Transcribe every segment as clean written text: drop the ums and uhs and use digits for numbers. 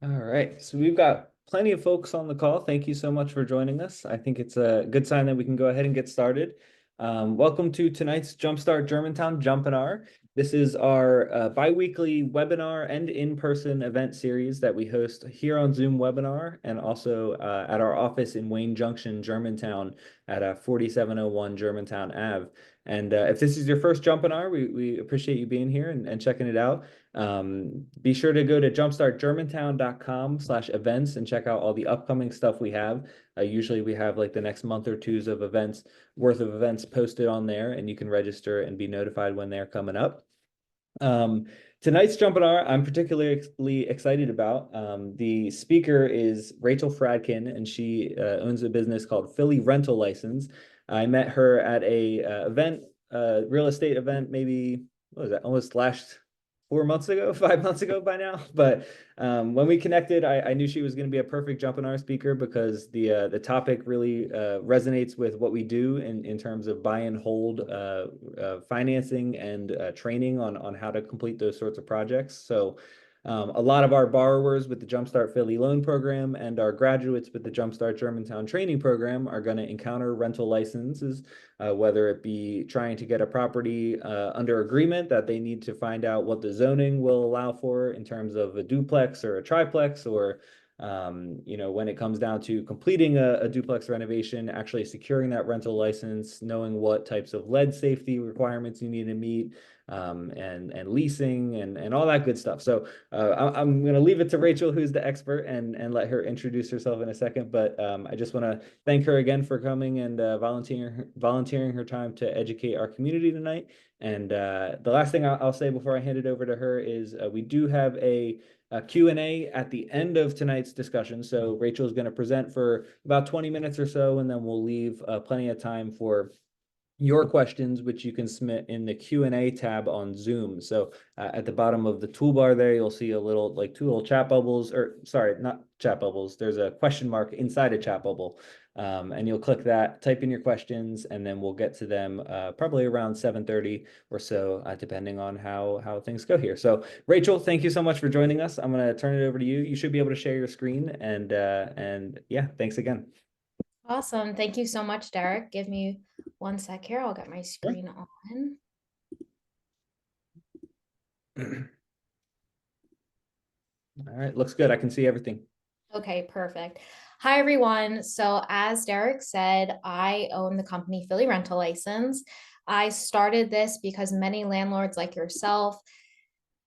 All right, so we've got plenty of folks on the call. Thank you so much for joining us. I think it's a good sign that we can go ahead and get started. Welcome to tonight's Jumpstart Germantown JUMPinar. This is our bi-weekly webinar and in-person event series that we host here on Zoom Webinar and also at our office in Wayne Junction, Germantown at 4701 Germantown Ave. And if this is your first JUMPinar, we appreciate you being here and checking it out. Be sure to go to jumpstartgermantown.com/events and check out all the upcoming stuff we have. Usually we have like the next month or two's of events worth of events posted on there, and you can register and be notified when they're coming up. Tonight's JUMPinar I'm particularly excited about. The speaker is Rachel Fradkin, and she owns a business called Philly Rental License. I met her at a real estate event, maybe, what was that, almost last 4 months ago, 5 months ago by now. But when we connected, I knew she was going to be a perfect JUMPinar speaker because the topic really resonates with what we do in terms of buy and hold financing and training on how to complete those sorts of projects. So a lot of our borrowers with the Jumpstart Philly loan program and our graduates with the Jumpstart Germantown training program are going to encounter rental licenses, whether it be trying to get a property under agreement that they need to find out what the zoning will allow for in terms of a duplex or a triplex, or when it comes down to completing a duplex renovation, actually securing that rental license, knowing what types of lead safety requirements you need to meet, and leasing and all that good stuff. So I'm going to leave it to Rachel, who's the expert, and let her introduce herself in a second. But I just want to thank her again for coming and volunteering her time to educate our community tonight. And the last thing I'll say before I hand it over to her is we do have a Q&A at the end of tonight's discussion. So Rachel is going to present for about 20 minutes or so, and then we'll leave plenty of time for your questions, which you can submit in the Q&A tab on Zoom. So at the bottom of the toolbar there, you'll see two little chat bubbles, or sorry, not chat bubbles. There's a question mark inside a chat bubble. And you'll click that, type in your questions, and then we'll get to them probably around 7:30 or so, depending on how things go here. So Rachel, thank you so much for joining us. I'm going to turn it over to you. You should be able to share your screen, and yeah, thanks again. Awesome. Thank you so much, Derek. Give me one sec here. I'll get my screen on. All right, looks good. I can see everything. Okay, perfect. Hi, everyone. So as Derek said, I own the company Philly Rental License. I started this because many landlords like yourself,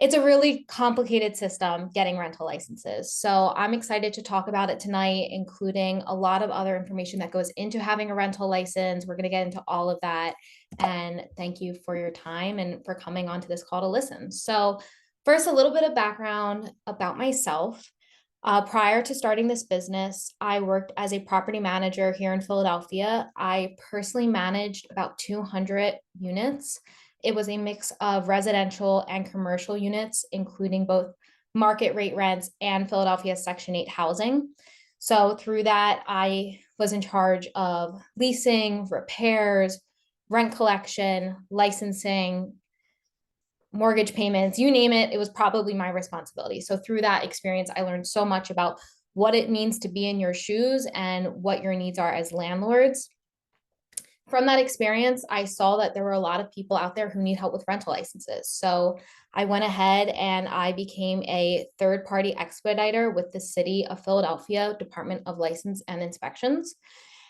it's a really complicated system getting rental licenses. So I'm excited to talk about it tonight, including a lot of other information that goes into having a rental license. We're going to get into all of that. And thank you for your time and for coming onto this call to listen. So first, a little bit of background about myself. Prior to starting this business, I worked as a property manager here in Philadelphia. I personally managed about 200 units. It was a mix of residential and commercial units, including both market rate rents and Philadelphia Section 8 housing. So through that, I was in charge of leasing, repairs, rent collection, licensing, mortgage payments, you name it, it was probably my responsibility. So through that experience, I learned so much about what it means to be in your shoes and what your needs are as landlords. From that experience, I saw that there were a lot of people out there who need help with rental licenses. So I went ahead and I became a third-party expediter with the City of Philadelphia Department of License and Inspections.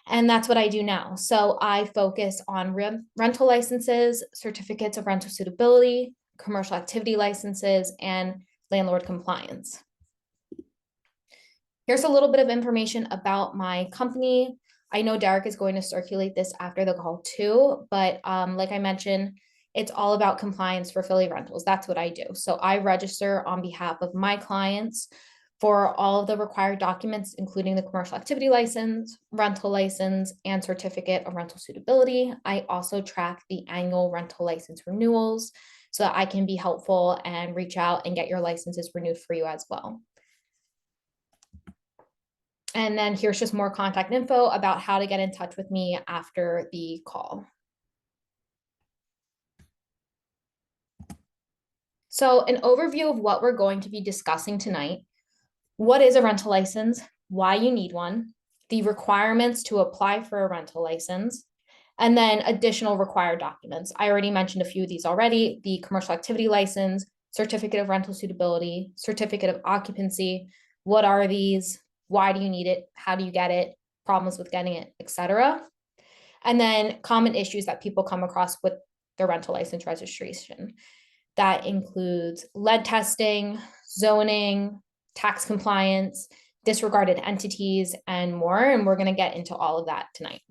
And that's what I do now. So I focus on rental licenses, certificates of rental suitability, commercial activity licenses, and landlord compliance. Here's a little bit of information about my company. I know Derek is going to circulate this after the call too, but like I mentioned, it's all about compliance for Philly rentals. That's what I do. So I register on behalf of my clients for all of the required documents, including the commercial activity license, rental license, and certificate of rental suitability. I also track the annual rental license renewals so that I can be helpful and reach out and get your licenses renewed for you as well. And then here's just more contact info about how to get in touch with me after the call. So an overview of what we're going to be discussing tonight. What is a rental license? Why you need one? The requirements to apply for a rental license, and then additional required documents. I already mentioned a few of these already: the commercial activity license, certificate of rental suitability, certificate of occupancy. What are these? Why do you need it? How do you get it? Problems with getting it, etc. And then common issues that people come across with their rental license registration. That includes lead testing, zoning, tax compliance, disregarded entities, and more. And we're going to get into all of that tonight.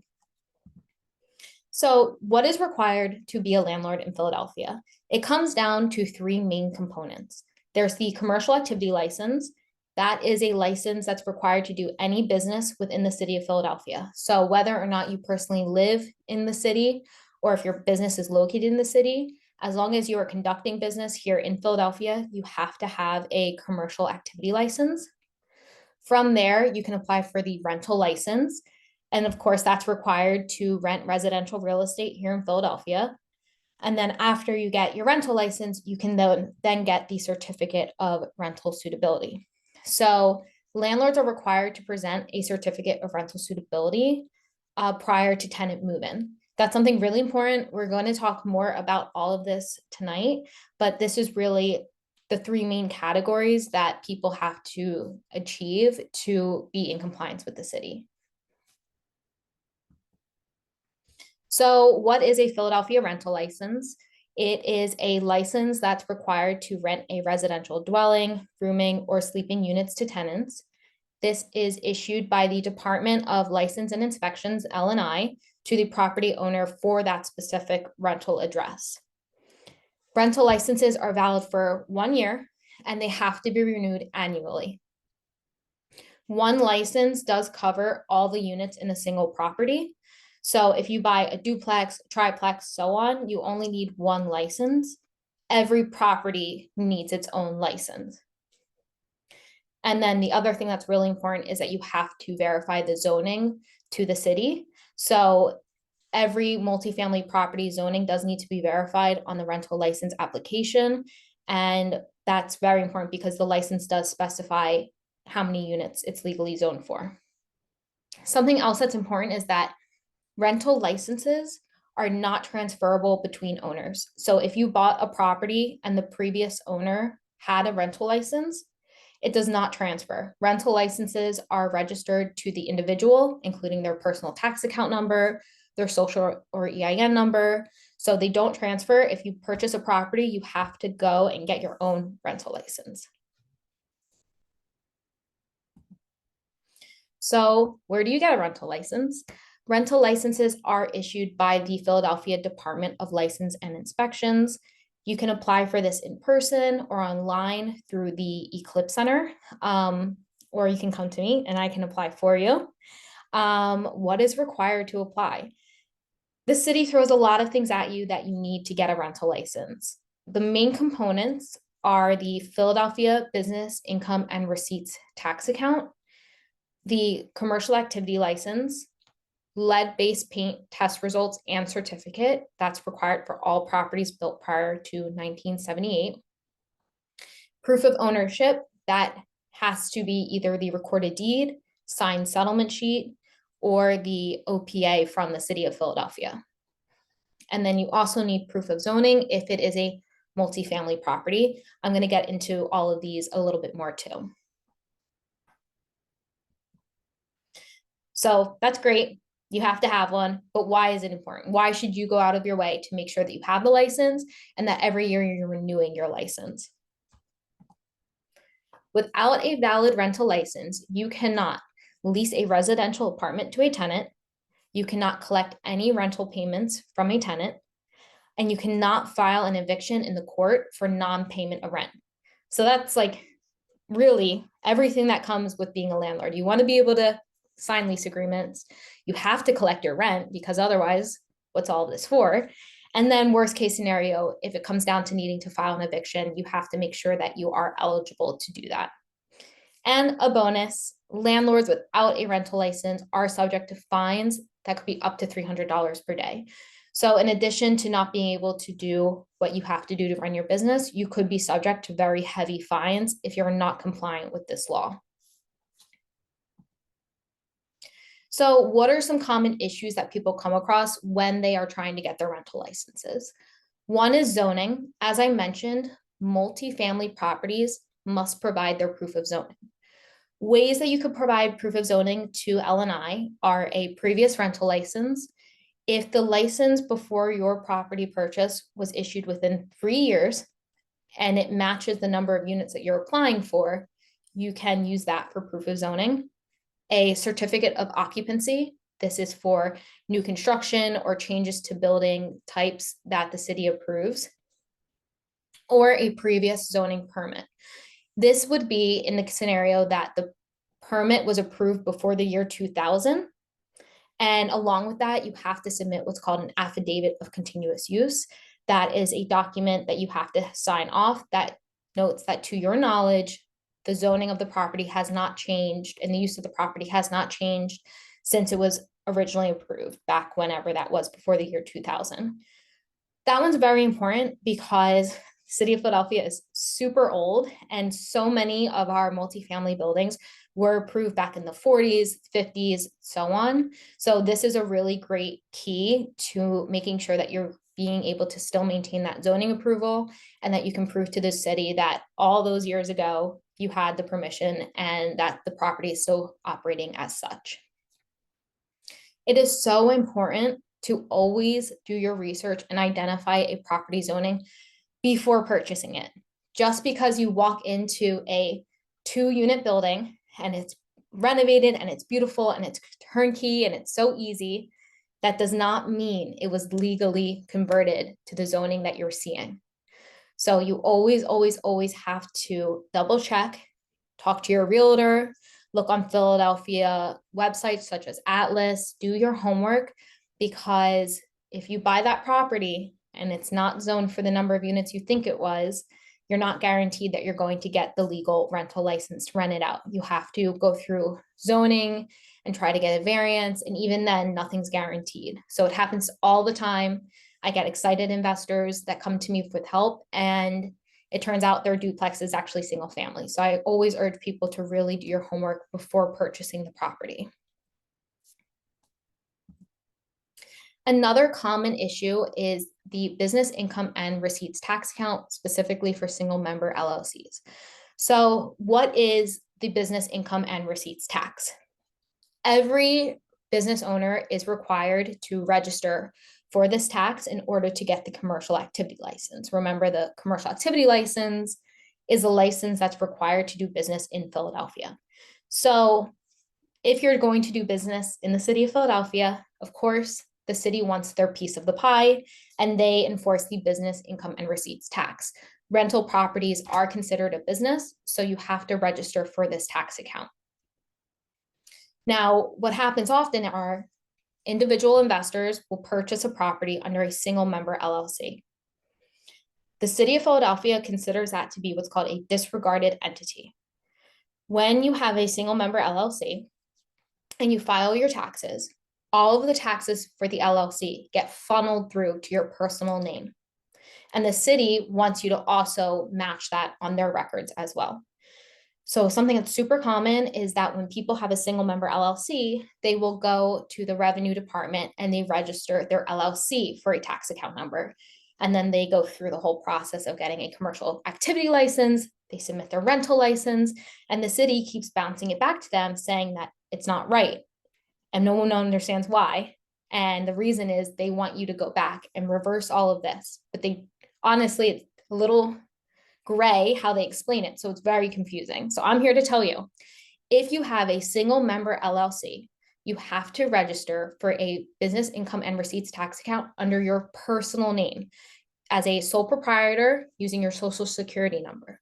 So, what is required to be a landlord in Philadelphia? It comes down to three main components. There's the commercial activity license. That is a license that's required to do any business within the city of Philadelphia. So, whether or not you personally live in the city or if your business is located in the city, as long as you are conducting business here in Philadelphia, you have to have a commercial activity license. From there, you can apply for the rental license. And of course, that's required to rent residential real estate here in Philadelphia. And then after you get your rental license, you can then get the certificate of rental suitability. So landlords are required to present a certificate of rental suitability prior to tenant move-in. That's something really important. We're going to talk more about all of this tonight, but this is really the three main categories that people have to achieve to be in compliance with the city. So, what is a Philadelphia rental license? It is a license that's required to rent a residential dwelling, rooming, or sleeping units to tenants. This is issued by the Department of License and Inspections, L&I, to the property owner for that specific rental address. Rental licenses are valid for 1 year and they have to be renewed annually. One license does cover all the units in a single property. So if you buy a duplex, triplex, so on, you only need one license. Every property needs its own license. And then the other thing that's really important is that you have to verify the zoning to the city. So every multifamily property zoning does need to be verified on the rental license application. And that's very important because the license does specify how many units it's legally zoned for. Something else that's important is that rental licenses are not transferable between owners. So if you bought a property and the previous owner had a rental license, it does not transfer. Rental licenses are registered to the individual, including their personal tax account number, their social or EIN number. So they don't transfer. If you purchase a property, you have to go and get your own rental license. So where do you get a rental license? Rental licenses are issued by the Philadelphia Department of License and Inspections. You can apply for this in person or online through the Eclipse Center, or you can come to me and I can apply for you. What is required to apply? The city throws a lot of things at you that you need to get a rental license. The main components are the Philadelphia Business Income and Receipts Tax Account, the commercial activity license, lead-based paint test results and certificate that's required for all properties built prior to 1978. Proof of ownership that has to be either the recorded deed, signed settlement sheet, or the OPA from the city of Philadelphia. And then you also need proof of zoning if it is a multifamily property. I'm going to get into all of these a little bit more too. So that's great. You have to have one, but why is it important? Why should you go out of your way to make sure that you have the license and that every year you're renewing your license? Without a valid rental license, you cannot lease a residential apartment to a tenant. You cannot collect any rental payments from a tenant, and you cannot file an eviction in the court for non-payment of rent. So that's like really everything that comes with being a landlord. You want to be able to sign lease agreements. You have to collect your rent because otherwise, what's all this for? And then worst case scenario, if it comes down to needing to file an eviction, you have to make sure that you are eligible to do that. And a bonus, landlords without a rental license are subject to fines that could be up to $300 per day. So in addition to not being able to do what you have to do to run your business, you could be subject to very heavy fines if you're not compliant with this law. So what are some common issues that people come across when they are trying to get their rental licenses? One is zoning. As I mentioned, multifamily properties must provide their proof of zoning. Ways that you could provide proof of zoning to LNI are a previous rental license. If the license before your property purchase was issued within 3 years and it matches the number of units that you're applying for, you can use that for proof of zoning. A certificate of occupancy. This is for new construction or changes to building types that the city approves, or a previous zoning permit. This would be in the scenario that the permit was approved before the year 2000. And along with that, you have to submit what's called an affidavit of continuous use. That is a document that you have to sign off that notes that, to your knowledge, the zoning of the property has not changed and the use of the property has not changed since it was originally approved back whenever that was, before the year 2000. That one's very important because the city of Philadelphia is super old, and so many of our multifamily buildings were approved back in the 40s, 50s, so on. So this is a really great key to making sure that you're being able to still maintain that zoning approval and that you can prove to the city that all those years ago you had the permission and that the property is still operating as such. It is so important to always do your research and identify a property zoning before purchasing it. Just because you walk into a 2-unit building and it's renovated and it's beautiful and it's turnkey and it's so easy, that does not mean it was legally converted to the zoning that you're seeing. So you always, always, always have to double check, talk to your realtor, look on Philadelphia websites such as Atlas, do your homework, because if you buy that property and it's not zoned for the number of units you think it was, you're not guaranteed that you're going to get the legal rental license to rent it out. You have to go through zoning and try to get a variance. And even then, nothing's guaranteed. So it happens all the time. I get excited investors that come to me with help, and it turns out their duplex is actually single family. So I always urge people to really do your homework before purchasing the property. Another common issue is the business income and receipts tax account, specifically for single member LLCs. So what is the business income and receipts tax? Every business owner is required to register for this tax in order to get the commercial activity license. Remember, the commercial activity license is a license that's required to do business in Philadelphia. So if you're going to do business in the city of Philadelphia, of course, the city wants their piece of the pie, and they enforce the business income and receipts tax. Rental properties are considered a business, so you have to register for this tax account. Now, what happens often are individual investors will purchase a property under a single member LLC. The city of Philadelphia considers that to be what's called a disregarded entity. When you have a single member LLC and you file your taxes, all of the taxes for the LLC get funneled through to your personal name. And the city wants you to also match that on their records as well. So something that's super common is that when people have a single member LLC, they will go to the revenue department and they register their LLC for a tax account number. And then they go through the whole process of getting a commercial activity license, they submit their rental license, and the city keeps bouncing it back to them saying that it's not right. And no one understands why. And the reason is they want you to go back and reverse all of this. But they honestly, it's a little gray how they explain it. So it's very confusing. So I'm here to tell you, if you have a single member LLC, you have to register for a business income and receipts tax account under your personal name as a sole proprietor using your social security number.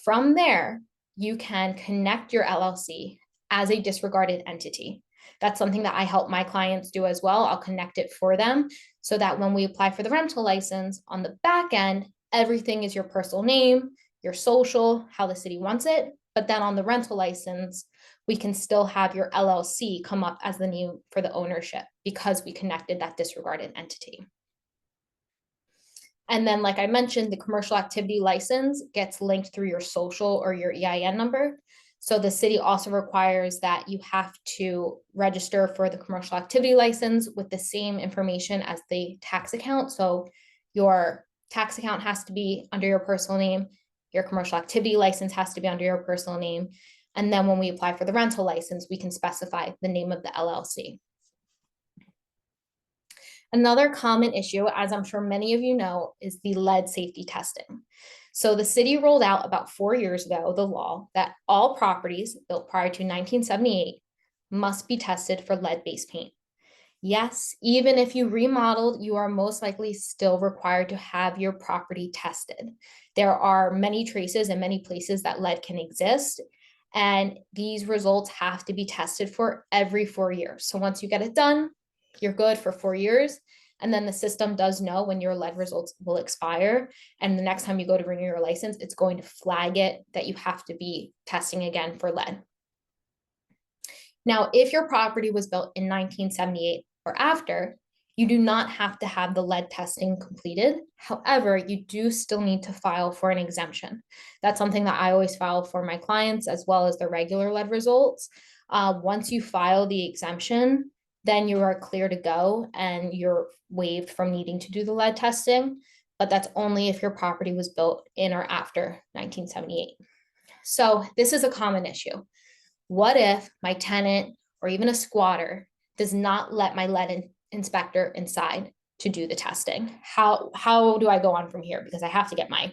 From there, you can connect your LLC as a disregarded entity. That's something that I help my clients do as well. I'll connect it for them so that when we apply for the rental license on the back end, everything is your personal name, your social, how the city wants it. But then on the rental license, we can still have your LLC come up as the name for the ownership because we connected that disregarded entity. And then, like I mentioned, the commercial activity license gets linked through your social or your EIN number. So the city also requires that you have to register for the commercial activity license with the same information as the tax account. So your tax account has to be under your personal name, your commercial activity license has to be under your personal name. And then when we apply for the rental license, we can specify the name of the LLC. Another common issue, as I'm sure many of you know, is the lead safety testing. So the city rolled out about 4 years ago the law that all properties built prior to 1978 must be tested for lead-based paint. Yes, even if you remodeled, you are most likely still required to have your property tested. There are many traces and many places that lead can exist, and these results have to be tested for every 4 years. So once you get it done, you're good for 4 years. And then the system does know when your lead results will expire. And the next time you go to renew your license, it's going to flag it that you have to be testing again for lead. Now, if your property was built in 1978 or after, you do not have to have the lead testing completed. However, you do still need to file for an exemption. That's something that I always file for my clients as well as the regular lead results. Once you file the exemption, then you are clear to go and you're waived from needing to do the lead testing, but that's only if your property was built in or after 1978. So this is a common issue. What if my tenant or even a squatter does not let my lead inspector inside to do the testing? How do I go on from here? Because I have to get my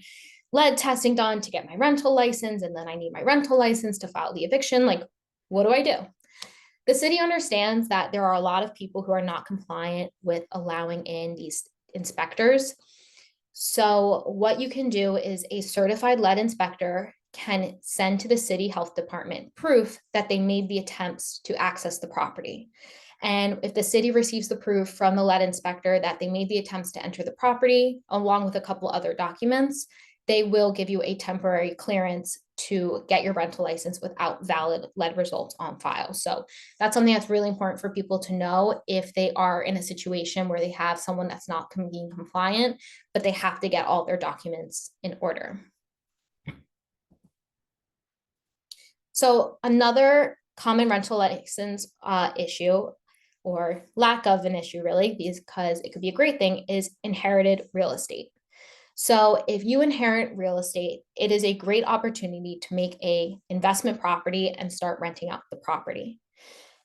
lead testing done to get my rental license, and then I need my rental license to file the eviction. Like, what do I do? The city understands that there are a lot of people who are not compliant with allowing in these inspectors. So what you can do is a certified lead inspector can send to the city health department proof that they made the attempts to access the property. And if the city receives the proof from the lead inspector that they made the attempts to enter the property, along with a couple other documents, they will give you a temporary clearance to get your rental license without valid lead results on file. So that's something that's really important for people to know if they are in a situation where they have someone that's not being compliant, but they have to get all their documents in order. So another common rental license issue, or lack of an issue really, because it could be a great thing, is inherited real estate. So if you inherit real estate, it is a great opportunity to make an investment property and start renting out the property.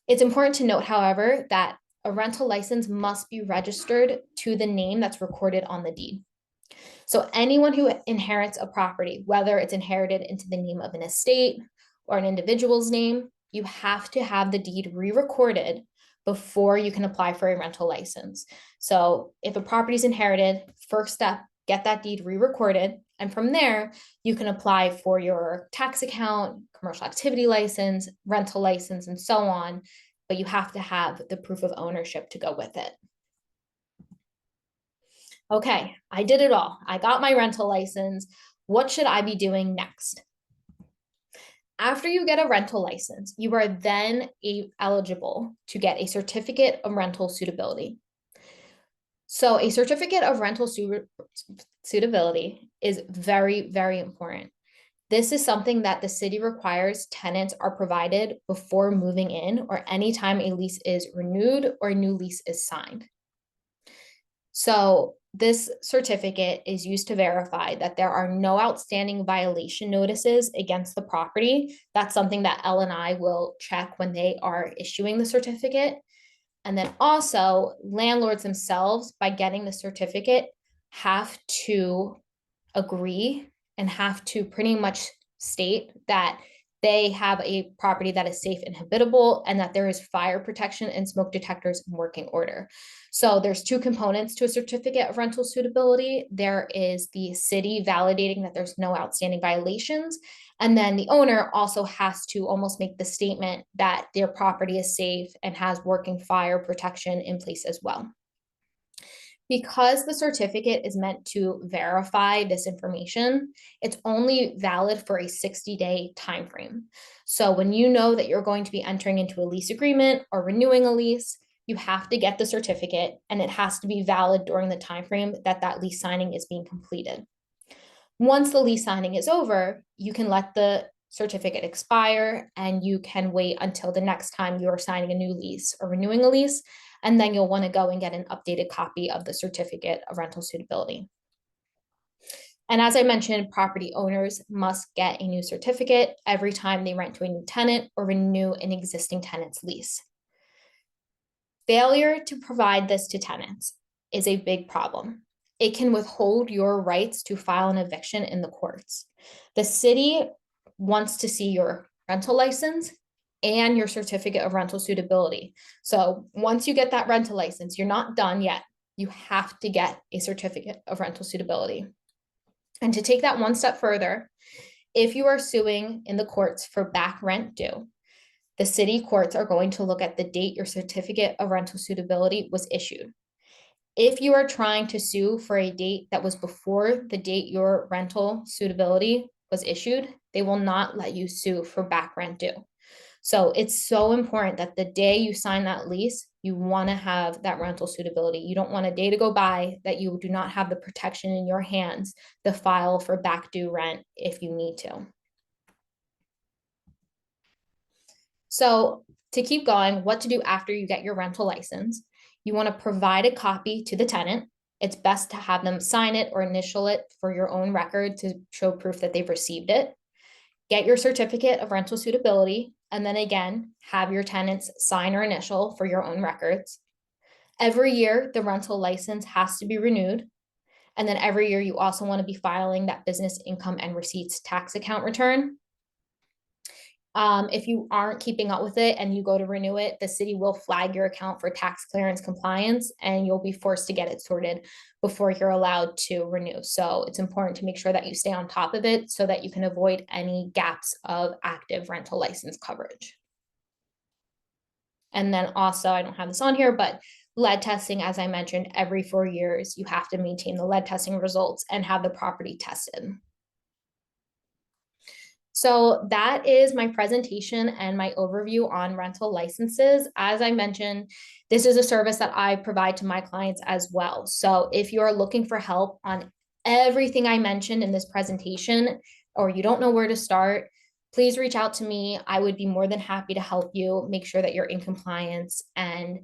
It's important to note, however, that a rental license must be registered to the name that's recorded on the deed. So anyone who inherits a property, whether it's inherited into the name of an estate or an individual's name, you have to have the deed re-recorded before you can apply for a rental license. So if a property is inherited, first step, get that deed re-recorded. And from there, you can apply for your tax account, commercial activity license, rental license, and so on. But you have to have the proof of ownership to go with it. Okay, I did it all. I got my rental license. What should I be doing next? After you get a rental license, you are then eligible to get a certificate of rental suitability. So a certificate of rental suitability is very, very important. This is something that the city requires tenants are provided before moving in or anytime a lease is renewed or a new lease is signed. So this certificate is used to verify that there are no outstanding violation notices against the property. That's something that L&I will check when they are issuing the certificate. And then also landlords themselves, by getting the certificate, have to agree and have to pretty much state that they have a property that is safe and habitable and that there is fire protection and smoke detectors in working order. So there's two components to a certificate of rental suitability. There is the city validating that there's no outstanding violations. And then the owner also has to almost make the statement that their property is safe and has working fire protection in place as well. Because the certificate is meant to verify this information, it's only valid for a 60-day time frame. So when you know that you're going to be entering into a lease agreement or renewing a lease, you have to get the certificate, and it has to be valid during the time frame that that lease signing is being completed. Once the lease signing is over, you can let the certificate expire, and you can wait until the next time you are signing a new lease or renewing a lease. And then you'll want to go and get an updated copy of the certificate of rental suitability. And as I mentioned, property owners must get a new certificate every time they rent to a new tenant or renew an existing tenant's lease. Failure to provide this to tenants is a big problem. It can withhold your rights to file an eviction in the courts. The city wants to see your rental license and your certificate of rental suitability. So once you get that rental license, you're not done yet. You have to get a certificate of rental suitability. And to take that one step further, if you are suing in the courts for back rent due, the city courts are going to look at the date your certificate of rental suitability was issued. If you are trying to sue for a date that was before the date your rental suitability was issued, they will not let you sue for back rent due. So it's so important that the day you sign that lease, you want to have that rental suitability. You don't want a day to go by that you do not have the protection in your hands to file for back due rent if you need to. So to keep going, what to do after you get your rental license, you want to provide a copy to the tenant. It's best to have them sign it or initial it for your own record to show proof that they've received it. Get your certificate of rental suitability, and then again, have your tenants sign or initial for your own records. Every year, the rental license has to be renewed. And then every year, you also want to be filing that business income and receipts tax account return. If you aren't keeping up with it and you go to renew it, the city will flag your account for tax clearance compliance, and you'll be forced to get it sorted before you're allowed to renew. So it's important to make sure that you stay on top of it so that you can avoid any gaps of active rental license coverage. And then also, I don't have this on here, but lead testing, as I mentioned, every 4 years, you have to maintain the lead testing results and have the property tested. So that is my presentation and my overview on rental licenses. As I mentioned, this is a service that I provide to my clients as well. So if you're looking for help on everything I mentioned in this presentation, or you don't know where to start, please reach out to me. I would be more than happy to help you make sure that you're in compliance and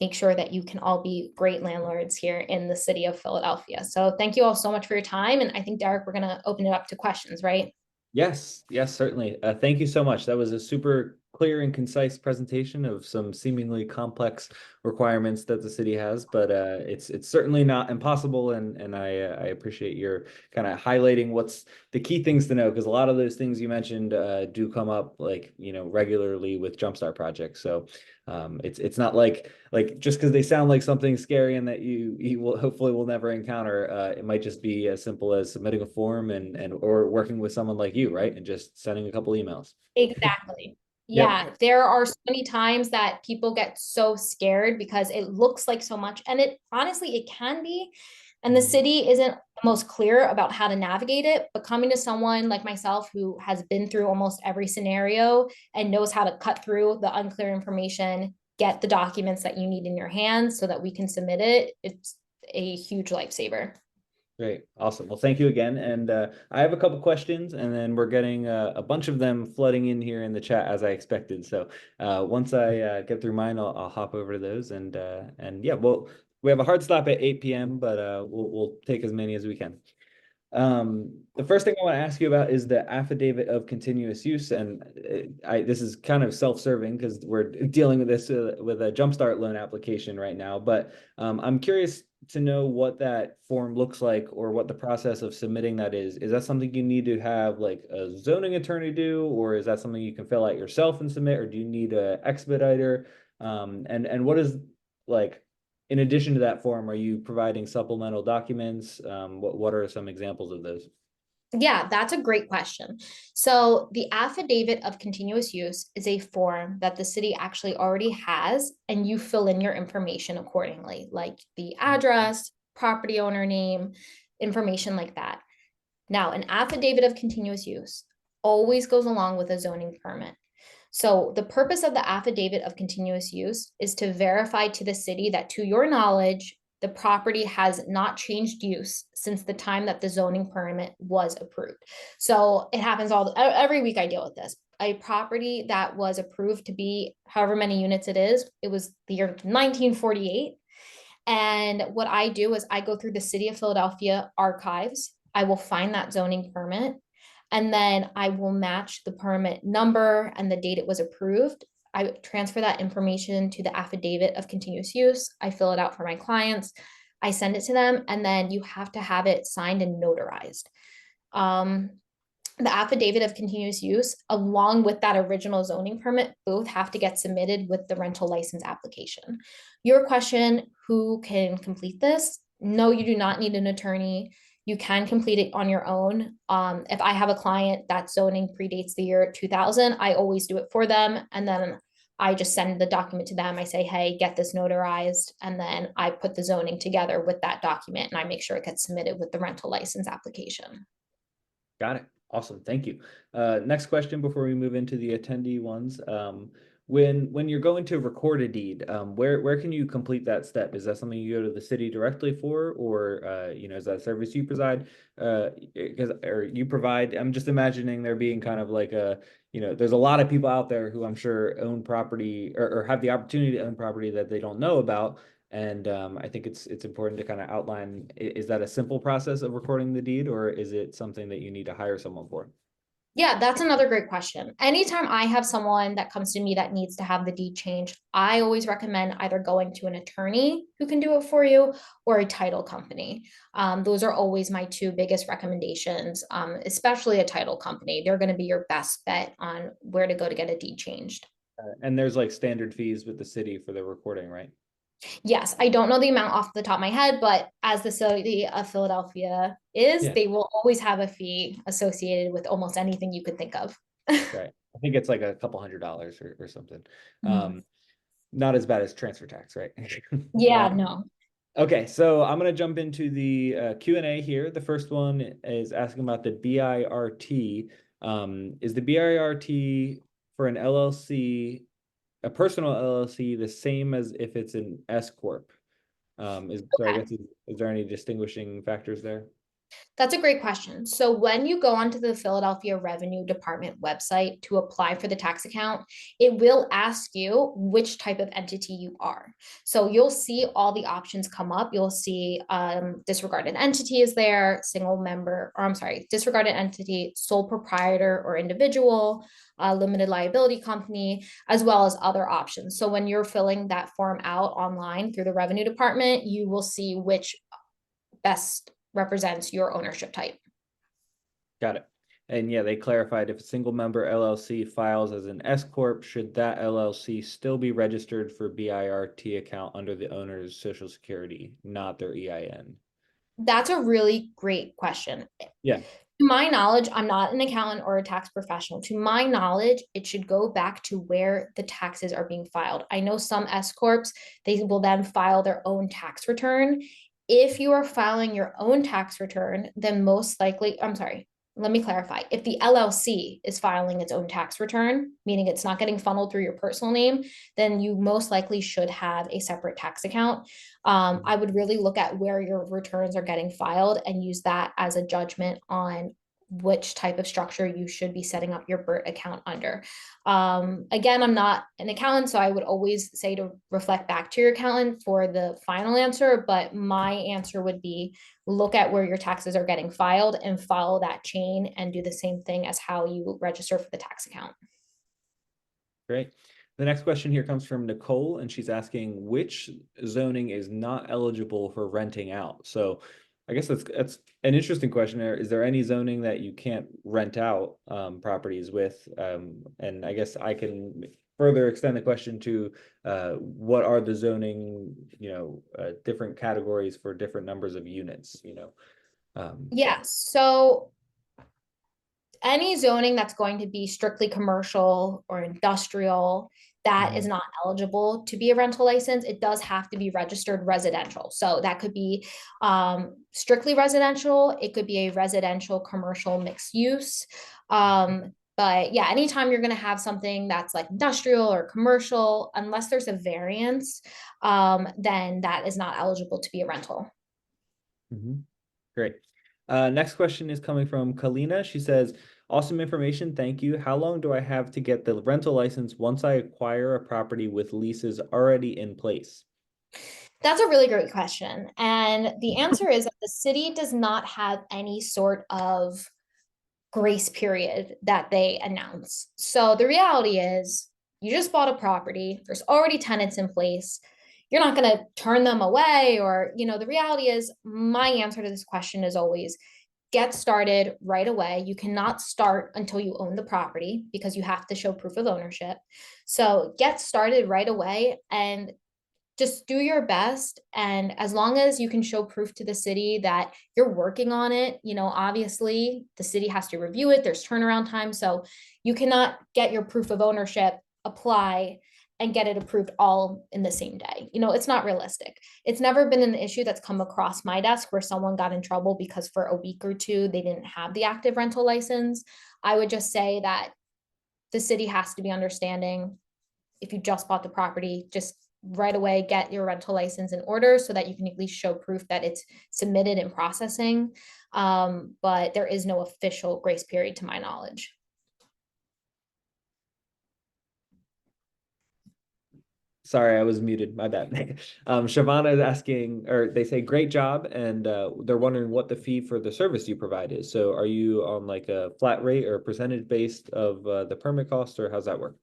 make sure that you can all be great landlords here in the city of Philadelphia. So thank you all so much for your time. And I think, Derek, we're going to open it up to questions, right? Yes, yes, certainly. Thank you so much. That was a super clear and concise presentation of some seemingly complex requirements that the city has, but it's certainly not impossible, and I appreciate your kind of highlighting what's the key things to know, because a lot of those things you mentioned do come up, like, regularly with Jumpstart projects. So it's not like just because they sound like something scary and that you will hopefully will never encounter. It might just be as simple as submitting a form and or working with someone like you, right, and just sending a couple emails. Exactly. Yep. Yeah, there are so many times that people get so scared because it looks like so much, and it honestly, it can be. And the city isn't the most clear about how to navigate it, but coming to someone like myself who has been through almost every scenario and knows how to cut through the unclear information, get the documents that you need in your hands so that we can submit it, it's a huge lifesaver. Great. Awesome. Well, thank you again. And I have a couple questions, and then we're getting a bunch of them flooding in here in the chat as I expected. So once I get through mine, I'll hop over to those. And yeah, well, we have a hard stop at 8 p.m., but we'll take as many as we can. The first thing I want to ask you about is the affidavit of continuous use, and this is kind of self-serving because we're dealing with this with a Jumpstart loan application right now. But I'm curious to know what that form looks like, or what the process of submitting that is. Is that something you need to have like a zoning attorney do, or is that something you can fill out yourself and submit, or do you need a expediter? And what is, like, in addition to that form, are you providing supplemental documents? What are some examples of those? Yeah, that's a great question. So the affidavit of continuous use is a form that the city actually already has, and you fill in your information accordingly, like the address, property owner name, information like that. Now, an affidavit of continuous use always goes along with a zoning permit. So the purpose of the affidavit of continuous use is to verify to the city that, to your knowledge, the property has not changed use since the time that the zoning permit was approved. So it happens every week I deal with this. A property that was approved to be however many units it was the year 1948. And what I do is I go through the city of Philadelphia archives. I will find that zoning permit, and then I will match the permit number and the date it was approved. I transfer that information to the affidavit of continuous use. I fill it out for my clients. I send it to them, and then you have to have it signed and notarized. Um, the affidavit of continuous use, along with that original zoning permit, both have to get submitted with the rental license application. Your question, who can complete this? No, you do not need an attorney. You can complete it on your own. If I have a client that zoning predates the year 2000, I always do it for them. And then I just send the document to them. I say, hey, get this notarized. And then I put the zoning together with that document, and I make sure it gets submitted with the rental license application. Got it. Awesome. Thank you. Next question before we move into the attendee ones. When you're going to record a deed, where can you complete that step? Is that something you go to the city directly for, or is that a service you provide? Or you provide? I'm just imagining there being kind of like there's a lot of people out there who I'm sure own property or have the opportunity to own property that they don't know about. And I think it's important to kind of outline, is that a simple process of recording the deed, or is it something that you need to hire someone for? Yeah, that's another great question. Anytime I have someone that comes to me that needs to have the deed changed, I always recommend either going to an attorney who can do it for you or a title company. Those are always my two biggest recommendations, especially a title company. They're going to be your best bet on where to go to get a deed changed. And there's like standard fees with the city for the recording, right? Yes, I don't know the amount off the top of my head, but as the city of Philadelphia is, Yeah, they will always have a fee associated with almost anything you could think of. right. I think it's like a couple $100 or something. Mhm. Not as bad as transfer tax, right? Yeah, Uh, no. okay, so I'm gonna jump into the Q&A here. The first one is asking about the BIRT. Is the BIRT for an LLC, a personal LLC, the same as if it's an S corp? So I Okay. guess is there any distinguishing factors there? That's a great question. So when you go onto the Philadelphia Revenue Department website to apply for the tax account, it will ask you which type of entity you are. So you'll see all the options come up. You'll see disregarded entity is there, single member, or I'm sorry, disregarded entity, sole proprietor or individual, limited liability company, as well as other options. So when you're filling that form out online through the Revenue Department, you will see which best represents your ownership type. Got it. And yeah, they clarified if a single member LLC files as an S corp, should that LLC still be registered for BIRT account under the owner's social security, not their EIN? That's a really great question. Yeah. To my knowledge, I'm not an accountant or a tax professional. To my knowledge, it should go back to where the taxes are being filed. I know some S corps, they will then file their own tax return. If you are filing your own tax return, then most likely, I'm sorry, let me clarify. If the LLC is filing its own tax return, meaning it's not getting funneled through your personal name, then you most likely should have a separate tax account. I would really look at where your returns are getting filed and use that as a judgment on which type of structure you should be setting up your BERT account under. Again, I'm not an accountant, so I would always say to reflect back to your accountant for the final answer, but my answer would be look at where your taxes are getting filed and follow that chain and do the same thing as how you register for the tax account. Great. The next question here comes from Nicole, and she's asking which zoning is not eligible for renting out. So I guess that's an interesting question there. Is there any zoning that you can't rent out properties with? And I guess I can further extend the question to what are the zoning, different categories for different numbers of units, Yeah, so any zoning that's going to be strictly commercial or industrial that is not eligible to be a rental license. It does have to be registered residential. So that could be strictly residential. It could be a residential commercial mixed use. But But yeah, anytime you're going to have something that's like industrial or commercial, unless there's a variance, then that is not eligible to be a rental. Mhm. Great. Next question is coming from Kalina. She says, awesome information. Thank you. How long do I have to get the rental license once I acquire a property with leases already in place? That's a really great question. And the answer is that the city does not have any sort of grace period that they announce. So the reality is, you just bought a property, there's already tenants in place. You're not going to turn them away, or, the reality is, my answer to this question is always get started right away. You cannot start until you own the property because you have to show proof of ownership. So get started right away and just do your best. And as long as you can show proof to the city that you're working on it, obviously the city has to review it, there's turnaround time. So you cannot get your proof of ownership, apply, and get it approved all in the same day. It's not realistic. It's never been an issue that's come across my desk where someone got in trouble because for a week or two they didn't have the active rental license. I would just say that the city has to be understanding. If you just bought the property, just right away get your rental license in order so that you can at least show proof that it's submitted and processing. But there is no official grace period to my knowledge. Sorry, I was muted. My bad. Shavana is asking, or they say, great job, and they're wondering what the fee for the service you provide is. So, are you on like a flat rate or percentage based of the permit cost, or how's that work?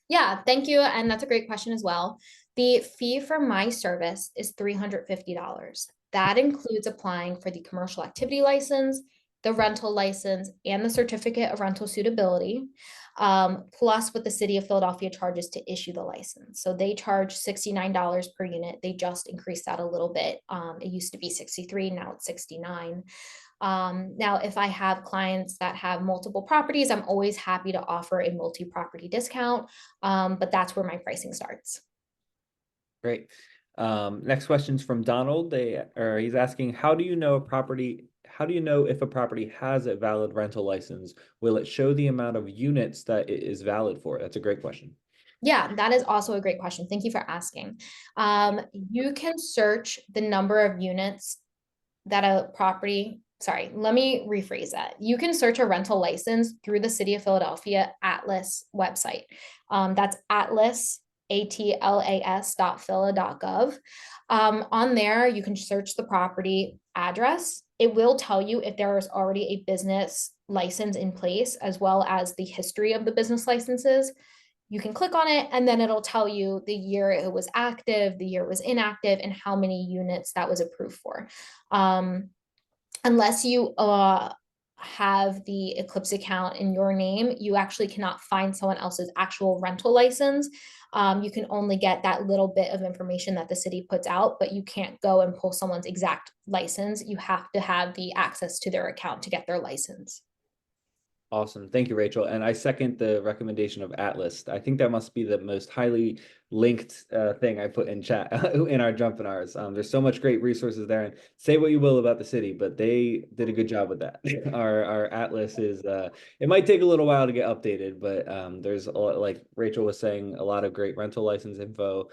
Yeah, thank you. And that's a great question as well. The fee for my service is $350. That includes applying for the commercial activity license, the rental license, and the certificate of rental suitability, plus what the city of Philadelphia charges to issue the license. So they charge $69 per unit. They just increased that a little bit. It used to be 63, now it's 69. Now, if I have clients that have multiple properties, I'm always happy to offer a multi-property discount, but that's where my pricing starts. Great. Next question's from Donald. He's asking, how do you know if a property has a valid rental license? Will it show the amount of units that it is valid for? That's a great question. Yeah, that is also a great question. Thank you for asking. You can search the number of units that a property, sorry, let me rephrase that. You can search a rental license through the City of Philadelphia Atlas website. That's Atlas, atlas.phila.gov. On there, you can search the property address. It will tell you if there is already a business license in place, as well as the history of the business licenses. You can click on it and then it'll tell you the year it was active, the year it was inactive, and how many units that was approved for. Unless you have the Eclipse account in your name, you actually cannot find someone else's actual rental license. You can only get that little bit of information that the city puts out, but you can't go and pull someone's exact license. You have to have the access to their account to get their license. Awesome. Thank you, Rachel. And I second the recommendation of Atlas. I think that must be the most highly linked thing I put in chat in our JUMPinars. There's so much great resources there. And say what you will about the city, but they did a good job with that. Our Atlas is it might take a little while to get updated, but there's like Rachel was saying, a lot of great rental license info,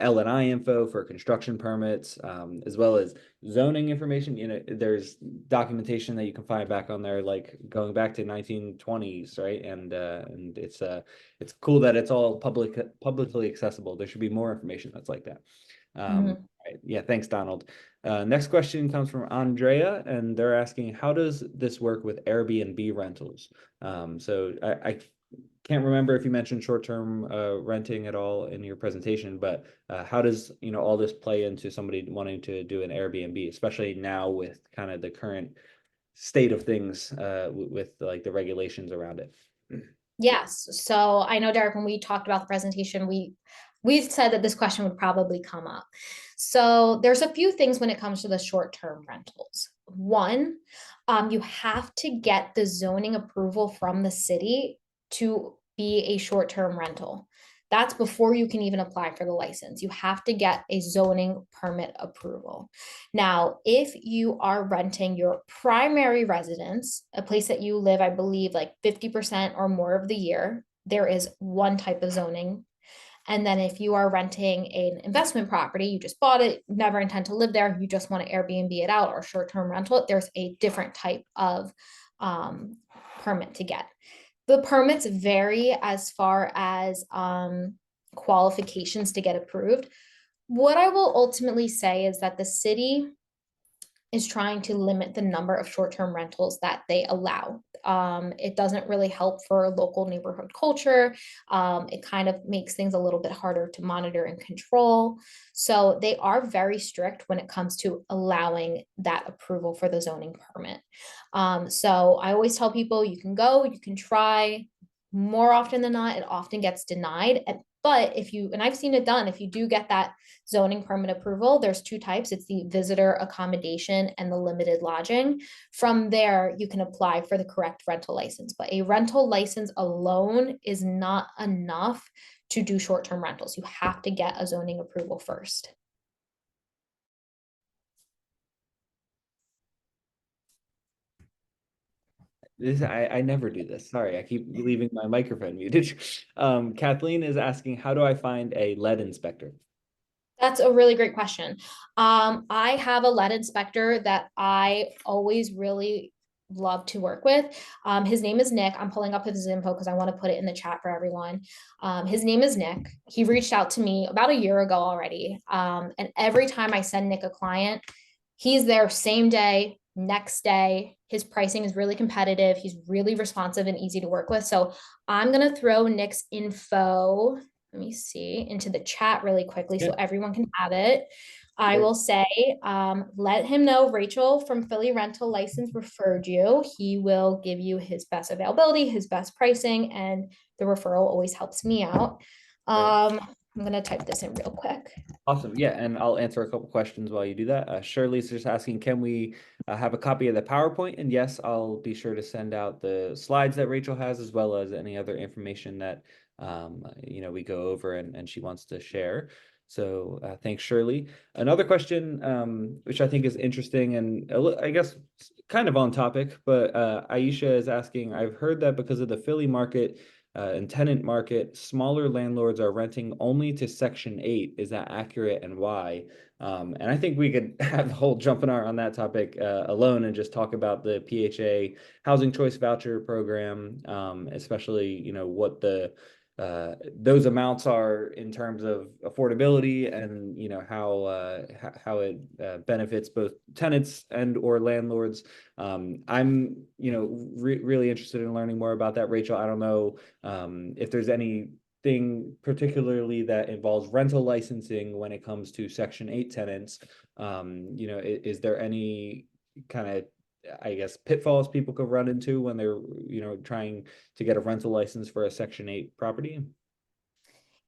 L&I info for construction permits, as well as zoning information. There's documentation that you can find back on there, like going back to 1920s, right? And it's cool that it's all publicly accessible. There should be more information that's like that. Right. Yeah, thanks, Donald. Next question comes from Andrea, and they're asking, how does this work with Airbnb rentals? So I can't remember if you mentioned short-term renting at all in your presentation, but how does all this play into somebody wanting to do an Airbnb, especially now with kind of the current state of things with like the regulations around it? Yes. So I know, Derek, when we talked about the presentation, we said that this question would probably come up. So there's a few things when it comes to the short-term rentals. One, you have to get the zoning approval from the city to be a short-term rental. That's before you can even apply for the license. You have to get a zoning permit approval. Now, if you are renting your primary residence, a place that you live, I believe, like 50% or more of the year, there is one type of zoning. And then if you are renting an investment property, you just bought it, never intend to live there, you just want to Airbnb it out or short-term rental it, there's a different type of permit to get. The permits vary as far as qualifications to get approved. What I will ultimately say is that the city is trying to limit the number of short-term rentals that they allow. It doesn't really help for local neighborhood culture. It kind of makes things a little bit harder to monitor and control. So they are very strict when it comes to allowing that approval for the zoning permit. So I always tell people you can go, you can try. More often than not, it often gets denied. But if you, and I've seen it done, if you do get that zoning permit approval, there's two types. It's the visitor accommodation and the limited lodging. From there, you can apply for the correct rental license. But a rental license alone is not enough to do short-term rentals. You have to get a zoning approval first. I never do this. Sorry, I keep leaving my microphone muted. Kathleen is asking, how do I find a lead inspector? That's a really great question. I have a lead inspector that I always really love to work with. His name is Nick. I'm pulling up his info because I want to put it in the chat for everyone. His name is Nick. He reached out to me about a year ago already. And every time I send Nick a client, he's there same day, next day. His pricing is really competitive. He's really responsive and easy to work with. So I'm going to throw Nick's info, let me see, into the chat really quickly so everyone can have it. I will say, let him know Rachel from Philly Rental License referred you. He will give you his best availability, his best pricing, and the referral always helps me out. I'm going to type this in real quick. Awesome. Yeah, and I'll answer a couple questions while you do that. Shirley's just asking, can we have a copy of the PowerPoint? And yes, I'll be sure to send out the slides that Rachel has, as well as any other information that we go over and she wants to share. So thanks, Shirley. Another question, which I think is interesting and I guess kind of on topic, but Aisha is asking, I've heard that because of the Philly market, and tenant market, smaller landlords are renting only to Section 8. Is that accurate, and why? And I think we could have the whole JUMPinar on that topic alone and just talk about the PHA Housing Choice Voucher Program, especially what those amounts are in terms of affordability and how it benefits both tenants and or landlords. I'm really interested in learning more about that, Rachel. I don't know if there's anything particularly that involves rental licensing when it comes to Section 8 tenants. Is there any kind of, I guess, pitfalls people could run into when they're trying to get a rental license for a Section 8 property?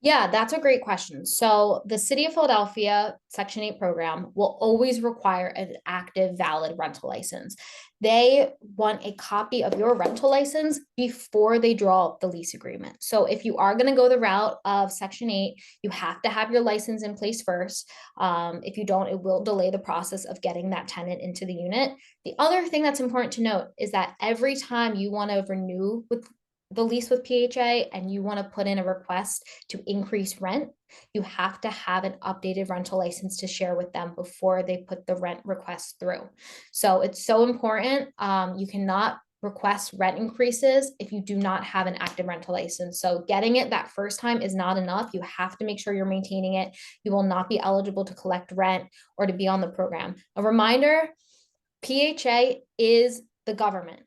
Yeah, that's a great question. So the City of Philadelphia Section 8 program will always require an active, valid rental license. They want a copy of your rental license before they draw up the lease agreement. So if you are going to go the route of Section 8, you have to have your license in place first. If you don't, it will delay the process of getting that tenant into the unit. The other thing that's important to note is that every time you want to renew with the lease with PHA and you want to put in a request to increase rent, you have to have an updated rental license to share with them before they put the rent request through. So it's so important. You cannot request rent increases if you do not have an active rental license. So getting it that first time is not enough. You have to make sure you're maintaining it. You will not be eligible to collect rent or to be on the program. A reminder, PHA is the government.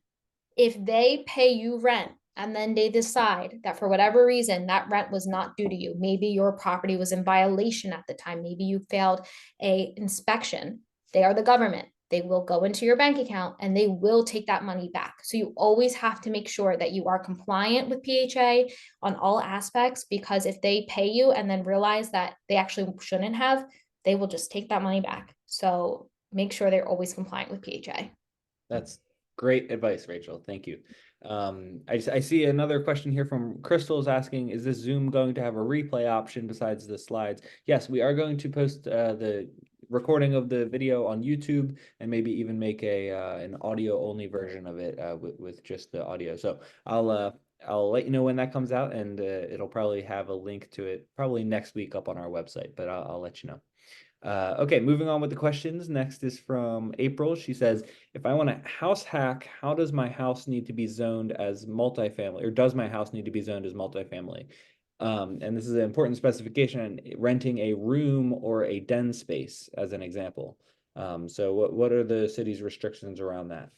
If they pay you rent and then they decide that for whatever reason that rent was not due to you, maybe your property was in violation at the time, maybe you failed a inspection, they are the government. They will go into your bank account and they will take that money back. So you always have to make sure that you are compliant with PHA on all aspects, because if they pay you and then realize that they actually shouldn't have, they will just take that money back. So make sure they're always compliant with PHA. That's great advice, Rachel. Thank you. I see another question here from Crystal is asking, is this Zoom going to have a replay option besides the slides? Yes, we are going to post the recording of the video on YouTube and maybe even make an audio only version of it with just the audio. So I'll let you know when that comes out, and it'll probably have a link to it probably next week up on our website, but I'll let you know. Okay, moving on with the questions. Next is from April. She says, if I want a house hack, how does my house need to be zoned as multifamily, or does my house need to be zoned as multifamily? And this is an important specification, renting a room or a den space as an example. So what are the city's restrictions around that?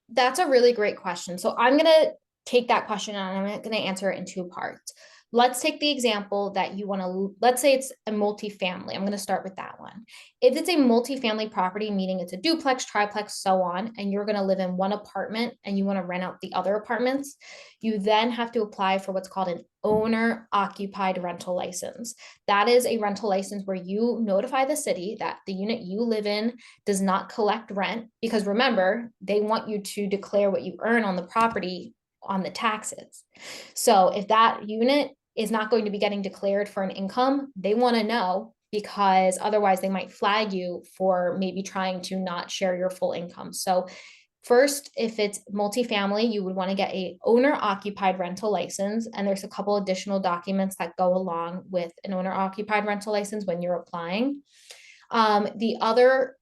That's a really great question. So I'm going to take that question and I'm going to answer it in two parts. Let's take the example that you want to, let's say it's a multifamily. I'm going to start with that one. If it's a multifamily property, meaning it's a duplex, triplex, so on, and you're going to live in one apartment and you want to rent out the other apartments, you then have to apply for what's called an owner occupied rental license. That is a rental license where you notify the city that the unit you live in does not collect rent, because remember, they want you to declare what you earn on the property on the taxes. So if that unit is not going to be getting declared for an income, they want to know, because otherwise they might flag you for maybe trying to not share your full income. So first, if it's multifamily, you would want to get a owner occupied rental license. And there's a couple additional documents that go along with an owner occupied rental license when you're applying. The other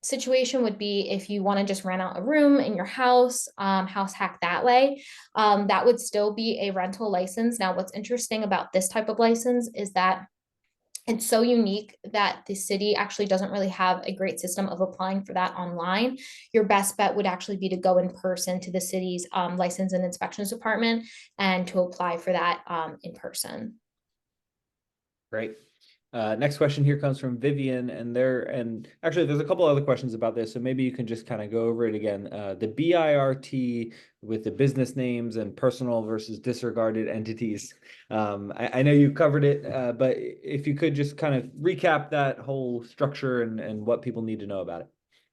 situation would be if you want to just rent out a room in your house, house hack that way. That would still be a rental license. Now, what's interesting about this type of license is that it's so unique that the city actually doesn't really have a great system of applying for that online. Your best bet would actually be to go in person to the city's license and inspections department and to apply for that in person. Great. Next question here comes from Vivian, and actually there's a couple other questions about this, so maybe you can just kind of go over it again. The BIRT with the business names and personal versus disregarded entities. I know you covered it, but if you could just kind of recap that whole structure and what people need to know about it.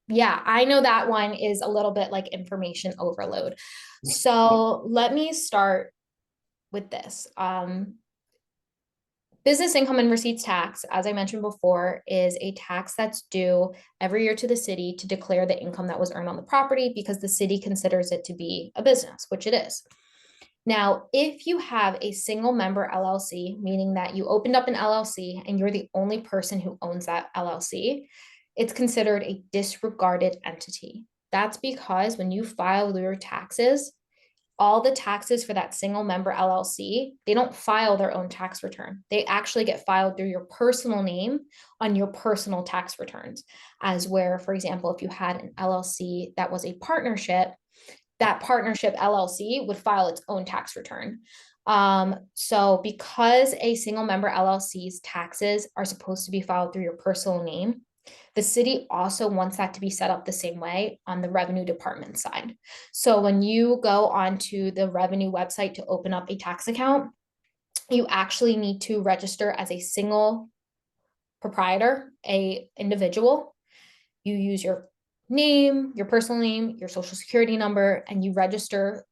Yeah, I know that one is a little bit like information overload. So let me start with this. Business income and receipts tax, as I mentioned before, is a tax that's due every year to the city to declare the income that was earned on the property, because the city considers it to be a business, which it is. Now, if you have a single member LLC, meaning that you opened up an LLC and you're the only person who owns that LLC, it's considered a disregarded entity. That's because when you file your taxes, all the taxes for that single member LLC, they don't file their own tax return. They actually get filed through your personal name on your personal tax returns. As where, for example, if you had an LLC that was a partnership, that partnership LLC would file its own tax return. So because a single member LLC's taxes are supposed to be filed through your personal name, the city also wants that to be set up the same way on the revenue department side. So when you go onto the revenue website to open up a tax account, you actually need to register as a single proprietor, a individual. You use your name, your personal name, your social security number, and you register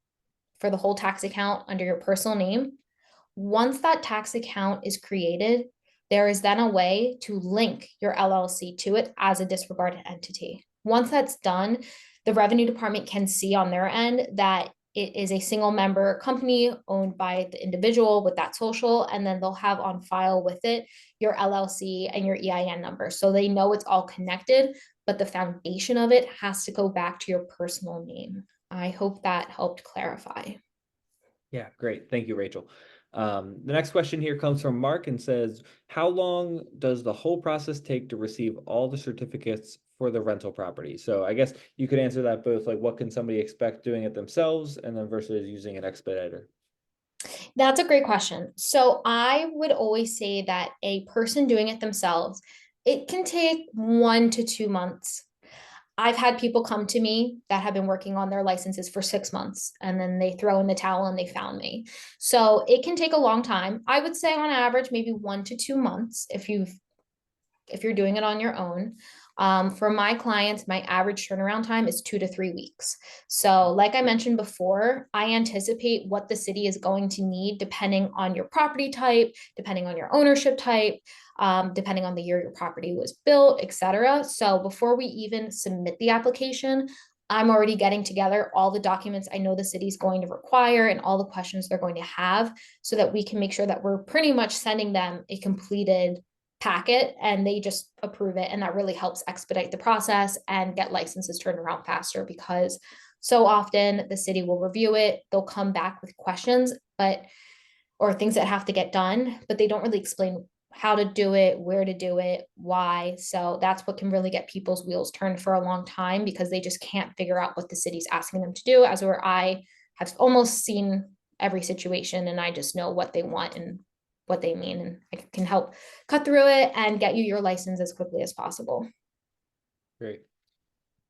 for the whole tax account under your personal name. Once that tax account is created, there is then a way to link your LLC to it as a disregarded entity. Once that's done, the revenue department can see on their end that it is a single member company owned by the individual with that social, and then they'll have on file with it your LLC and your EIN number. So they know it's all connected, but the foundation of it has to go back to your personal name. I hope that helped clarify. Yeah, great. Thank you, Rachel. The next question here comes from Mark and says, how long does the whole process take to receive all the certificates for the rental property? So I guess you could answer that both, like what can somebody expect doing it themselves and then versus using an expediter? That's a great question. So I would always say that a person doing it themselves, it can take 1 to 2 months. I've had people come to me that have been working on their licenses for 6 months and then they throw in the towel and they found me. So it can take a long time. I would say on average, maybe 1 to 2 months if you're doing it on your own. For my clients, my average turnaround time is 2 to 3 weeks. So, like I mentioned before, I anticipate what the city is going to need depending on your property type, depending on your ownership type, depending on the year your property was built, etc. So, before we even submit the application, I'm already getting together all the documents I know the city's going to require and all the questions they're going to have so that we can make sure that we're pretty much sending them a completed packet and they just approve it. And that really helps expedite the process and get licenses turned around faster because so often the city will review it, they'll come back with questions, but or things that have to get done, but they don't really explain how to do it, where to do it, why. So that's what can really get people's wheels turned for a long time because they just can't figure out what the city's asking them to do. As where I have almost seen every situation and I just know what they want and what they mean. And I can help cut through it and get you your license as quickly as possible. Great.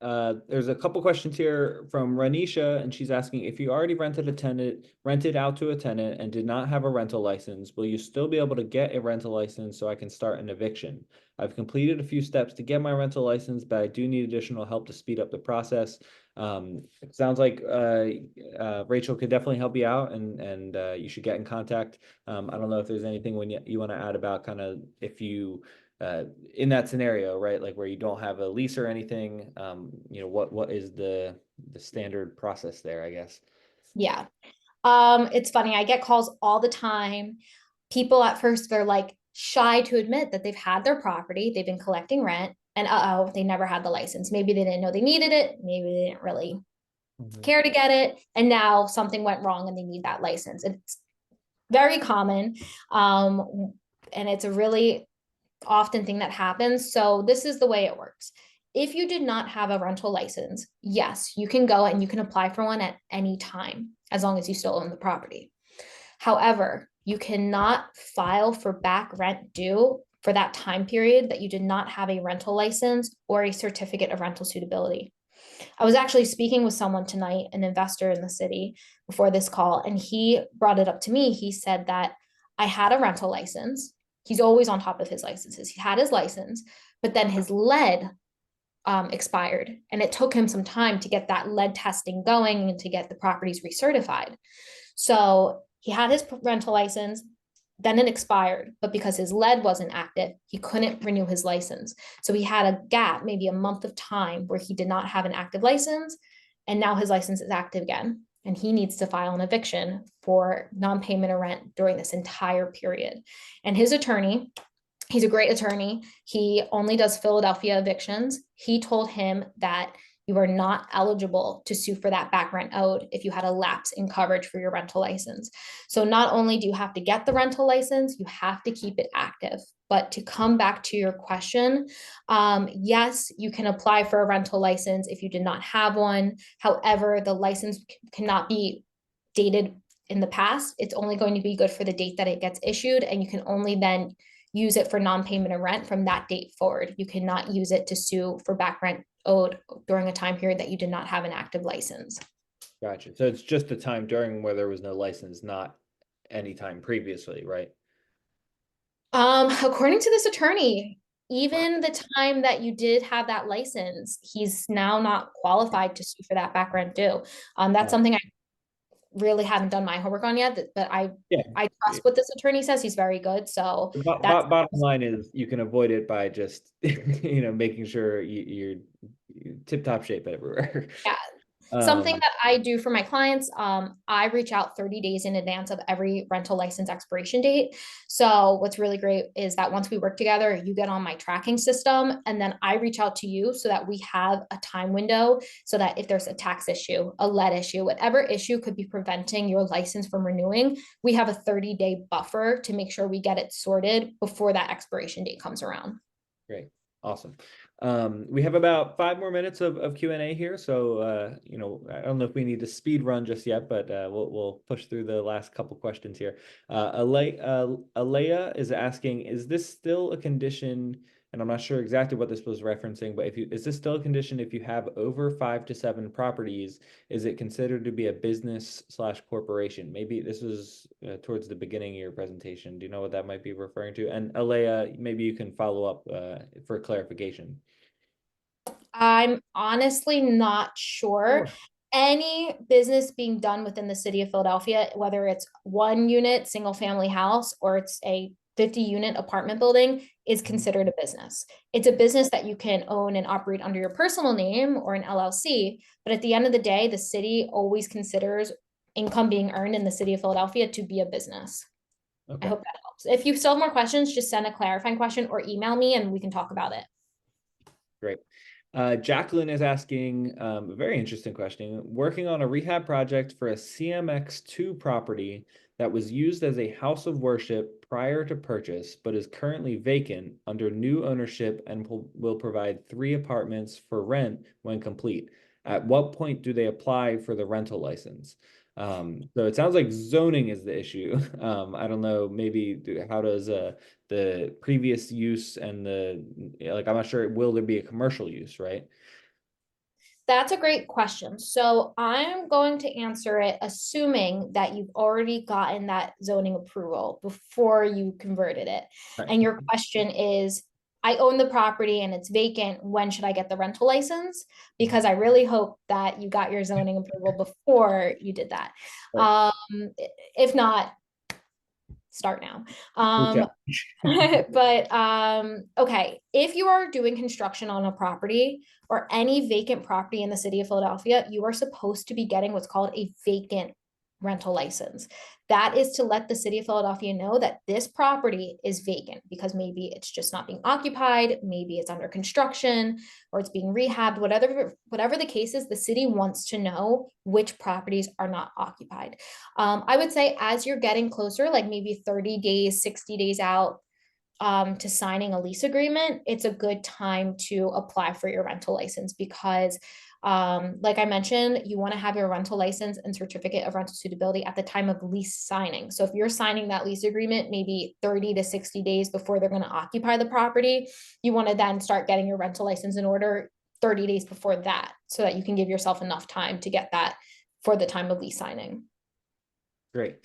There's a couple questions here from Ranisha, and she's asking if you already rented out to a tenant and did not have a rental license, will you still be able to get a rental license so I can start an eviction? I've completed a few steps to get my rental license, but I do need additional help to speed up the process. It sounds like Rachel could definitely help you out, and you should get in contact. I don't know if there's anything when you want to add about kind of if you in that scenario, right? Like where you don't have a lease or anything, what is the standard process there, I guess? Yeah. It's funny. I get calls all the time. People at first they're like shy to admit that they've had their property, they've been collecting rent, and they never had the license. Maybe they didn't know they needed it. Maybe they didn't really care to get it, and now something went wrong and they need that license. It's very common, and it's a really often thing that happens. So this is the way it works. If you did not have a rental license, yes, you can go and you can apply for one at any time as long as you still own the property. However, you cannot file for back rent due for that time period that you did not have a rental license or a certificate of rental suitability. I was actually speaking with someone tonight, an investor in the city, before this call, and he brought it up to me. He said that I had a rental license. He's always on top of his licenses. He had his license, but then his lead expired, and it took him some time to get that lead testing going and to get the properties recertified. So he had his rental license, then it expired, but because his lead wasn't active, he couldn't renew his license. So he had a gap, maybe a month of time where he did not have an active license. And now his license is active again. And he needs to file an eviction for non-payment of rent during this entire period. And his attorney, he's a great attorney. He only does Philadelphia evictions. He told him that you are not eligible to sue for that back rent owed if you had a lapse in coverage for your rental license. So not only do you have to get the rental license, you have to keep it active. But to come back to your question, yes, you can apply for a rental license if you did not have one. However, the license cannot be dated in the past. It's only going to be good for the date that it gets issued, and you can only then use it for non-payment of rent from that date forward. You cannot use it to sue for back rent owed during a time period that you did not have an active license. Gotcha. So it's just the time during where there was no license, not any time previously, right? According to this attorney, even the time that you did have that license, he's now not qualified to sue for that back rent due. That's something I really haven't done my homework on yet, but Yeah. I trust what this attorney says. He's very good. So that's Bottom line is you can avoid it by just making sure you're tip top shape everywhere. yeah. Something that I do for my clients, I reach out 30 days in advance of every rental license expiration date. So what's really great is that once we work together, you get on my tracking system, and then I reach out to you so that we have a time window so that if there's a tax issue, a lead issue, whatever issue could be preventing your license from renewing, we have a 30-day buffer to make sure we get it sorted before that expiration date comes around. Great. Awesome. We have about 5 more minutes of Q&A here. So, I don't know if we need to speed run just yet, but we'll push through the last couple questions here. Alea is asking, is this still a condition? And I'm not sure exactly what this was referencing, but is this still a condition if you have over 5 to 7 properties? Is it considered to be a business/corporation? Maybe this was towards the beginning of your presentation. Do you know what that might be referring to? And Alea, maybe you can follow up for clarification. I'm honestly not sure. Sure. Any business being done within the city of Philadelphia, whether it's one unit, single family house, or it's a 50-unit apartment building, is Mhm. considered a business. It's a business that you can own and operate under your personal name or an LLC. But at the end of the day, the city always considers income being earned in the city of Philadelphia to be a business. I Okay, hope that helps. If you still have more questions, just send a clarifying question or email me and we can talk about it. great. Jacqueline is asking a very interesting question. Working on a rehab project for a CMX2 property that was used as a house of worship prior to purchase, but is currently vacant under new ownership and will provide 3 apartments for rent when complete. At what point do they apply for the rental license? So it sounds like zoning is the issue. I don't know, maybe how does the previous use and like, I'm not sure, will there be a commercial use, right? That's a great question. So I'm going to answer it assuming that you've already gotten that zoning approval before you converted it. Right. And your question is, I own the property and it's vacant. When should I get the rental license? Because I really hope that you got your zoning approval before you did that. Right. Um, if not, start now. Okay. But okay, if you are doing construction on a property or any vacant property in the city of Philadelphia, you are supposed to be getting what's called a vacant rental license. That is to let the city of Philadelphia know that this property is vacant because maybe it's just not being occupied, maybe it's under construction, or it's being rehabbed. Whatever the case is, the city wants to know which properties are not occupied. I would say as you're getting closer, like maybe 30 days, 60 days out, to signing a lease agreement, it's a good time to apply for your rental license because, like I mentioned, you want to have your rental license and certificate of rental suitability at the time of lease signing. So if you're signing that lease agreement maybe 30 to 60 days before they're going to occupy the property, you want to then start getting your rental license in order 30 days before that so that you can give yourself enough time to get that for the time of lease signing. Great.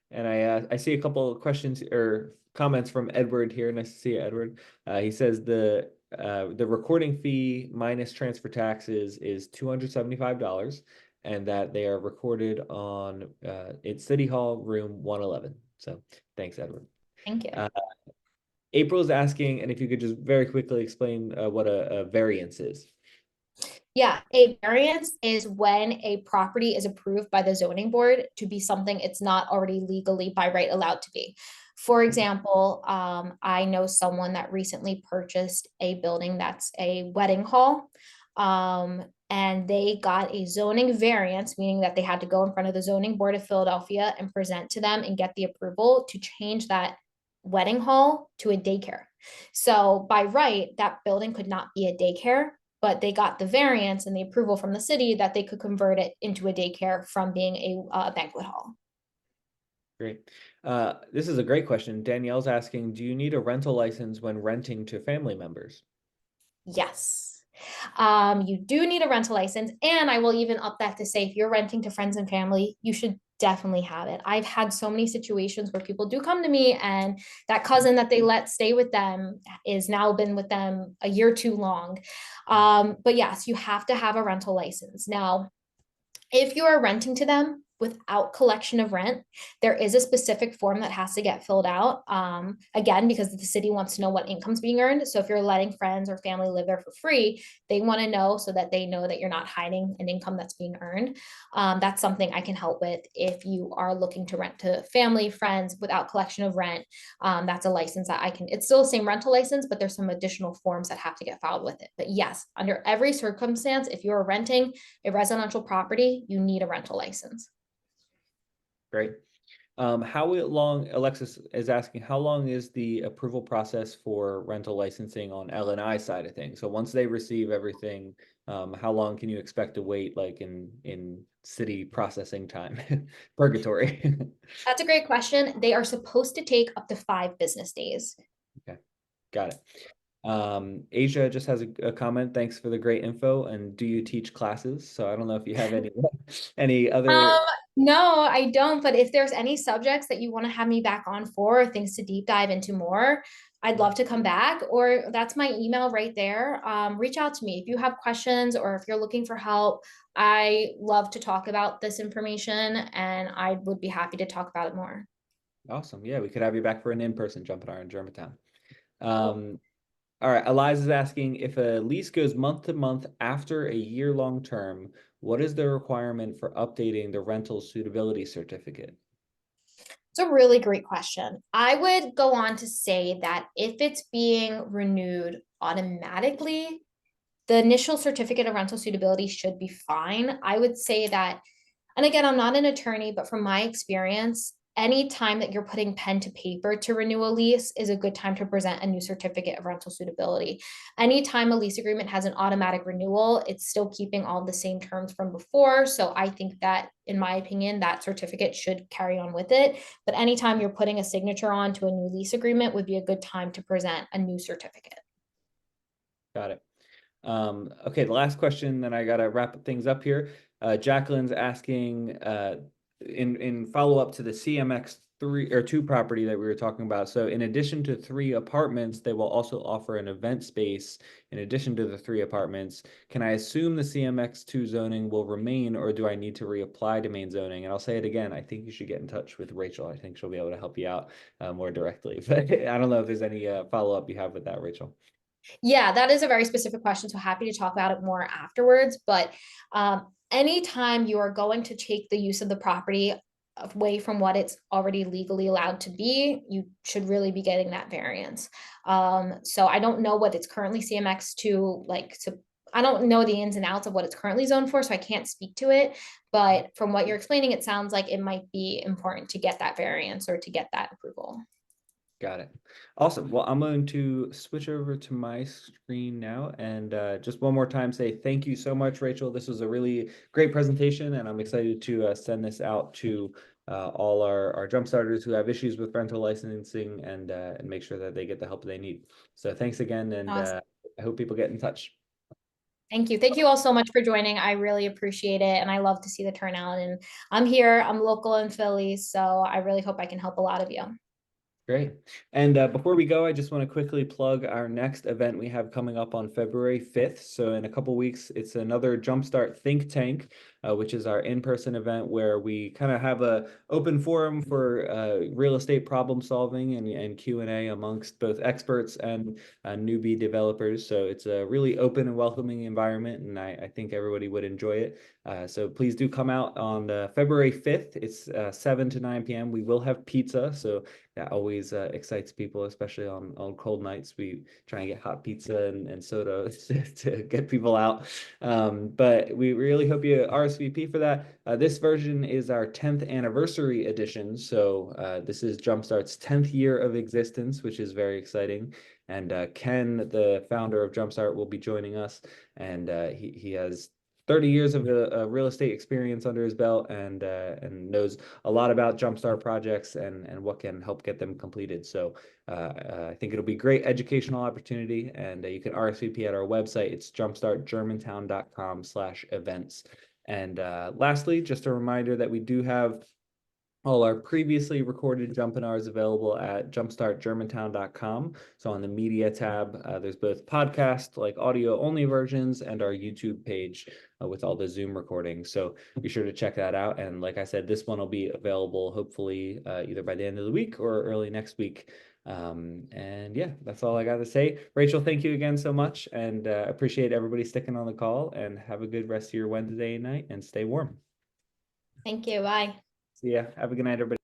And I see a couple of questions or comments from Edward here. Nice to see you, Edward. He says the recording fee minus transfer taxes is $275, and that they are recorded on it's City Hall room 111. So thanks, Edward. Thank you. Uh, April's asking, and if you could just very quickly explain what a variance is. Yeah, a variance is when a property is approved by the zoning board to be something it's not already legally by right allowed to be. For example, I know someone that recently purchased a building that's a wedding hall. And they got a zoning variance, meaning that they had to go in front of the zoning board of Philadelphia and present to them and get the approval to change that wedding hall to a daycare. So by right, that building could not be a daycare, but they got the variance and the approval from the city that they could convert it into a daycare from being a banquet hall. Great. This is a great question. Danielle's asking, do you need a rental license when renting to family members? Yes. You do need a rental license, and I will even up that to say if you're renting to friends and family, you should definitely have it. I've had so many situations where people do come to me and that cousin that they let stay with them is now been with them a year too long. But yes, you have to have a rental license. Now, if you are renting to them without collection of rent, there is a specific form that has to get filled out. Again, because the city wants to know what income's being earned. So if you're letting friends or family live there for free, they want to know so that they know that you're not hiding an income that's being earned. That's something I can help with if you are looking to rent to family, friends without collection of rent. That's a license that I can, it's still the same rental license, but there's some additional forms that have to get filed with it. But yes, under every circumstance, if you're renting a residential property, you need a rental license. Great. How long, Alexis is asking, how long is the approval process for rental licensing on L&I side of things? So once they receive everything, how long can you expect to wait, like in city processing time? Purgatory. That's a great question. They are supposed to take up to 5 business days. Okay, got it. Asia just has a comment. Thanks for the great info. And do you teach classes? So I don't know if you have any other. Um, no, I don't. But if there's any subjects that you want to have me back on for, or things to deep dive into more, I'd love to come back, or that's my email right there. Reach out to me if you have questions or if you're looking for help. I love to talk about this information and I would be happy to talk about it more. Awesome. Yeah, we could have you back for an in-person JUMPinar in Germantown. Cool. All right, Eliza's asking if a lease goes month to month after a year-long term, what is the requirement for updating the rental suitability certificate? It's a really great question. I would go on to say that if it's being renewed automatically, the initial certificate of rental suitability should be fine. I would say that, and again, I'm not an attorney, but from my experience, any time that you're putting pen to paper to renew a lease is a good time to present a new certificate of rental suitability. Anytime a lease agreement has an automatic renewal, it's still keeping all the same terms from before. So I think that, in my opinion, that certificate should carry on with it. But anytime you're putting a signature on to a new lease agreement would be a good time to present a new certificate. Got it. Okay, the last question, then I gotta wrap things up here. Jacqueline's asking in follow-up to the CMX 2 property that we were talking about. So in addition to 3 apartments, they will also offer an event space in addition to the 3 apartments. Can I assume the CMX 2 zoning will remain, or do I need to reapply to main zoning? And I'll say it again, I think you should get in touch with Rachel. I think she'll be able to help you out more directly. But I don't know if there's any follow-up you have with that, Rachel. Yeah, that is a very specific question. So happy to talk about it more afterwards. But anytime you are going to take the use of the property away from what it's already legally allowed to be, you should really be getting that variance. So I don't know what it's currently CMX2 like. So I don't know the ins and outs of what it's currently zoned for, so I can't speak to it. But from what you're explaining, it sounds like it might be important to get that variance or to get that approval. Got it. Awesome. Well, I'm going to switch over to my screen now and just one more time say thank you so much, Rachel. This was a really great presentation, and I'm excited to send this out to all our jump starters who have issues with rental licensing and make sure that they get the help they need. So thanks again, and Awesome. I hope people get in touch. Thank you. Thank you all so much for joining. I really appreciate it. And I love to see the turnout. And I'm here, I'm local in Philly. So I really hope I can help a lot of you. Great. And before we go, I just want to quickly plug our next event we have coming up on February 5th. So in a couple weeks, it's another Jumpstart Think Tank, which is our in-person event where we kind of have a open forum for real estate problem solving and Q&A amongst both experts and newbie developers. So it's a really open and welcoming environment, and I think everybody would enjoy it. So please do come out on February 5th. It's 7 to 9 p.m. We will have pizza, so that always excites people, especially on cold nights. We try and get hot pizza and soda to get people out. But we really hope you RSVP for that. This version is our 10th anniversary edition. So this is Jumpstart's 10th year of existence, which is very exciting. And Ken, the founder of Jumpstart, will be joining us. And he has 30 years of real estate experience under his belt and knows a lot about Jumpstart projects and what can help get them completed. So I think it'll be a great educational opportunity, and you can RSVP at our website. It's jumpstartgermantown.com/events. And lastly, just a reminder that we do have all our previously recorded JUMPinars available at jumpstartgermantown.com. So on the media tab, there's both podcast, like audio only versions, and our YouTube page with all the Zoom recordings. So be sure to check that out. And like I said, this one will be available hopefully either by the end of the week or early next week. And yeah, that's all I got to say. Rachel, thank you again so much, and appreciate everybody sticking on the call, and have a good rest of your Wednesday night and stay warm. Thank you. Bye. See ya. Have a good night, everybody.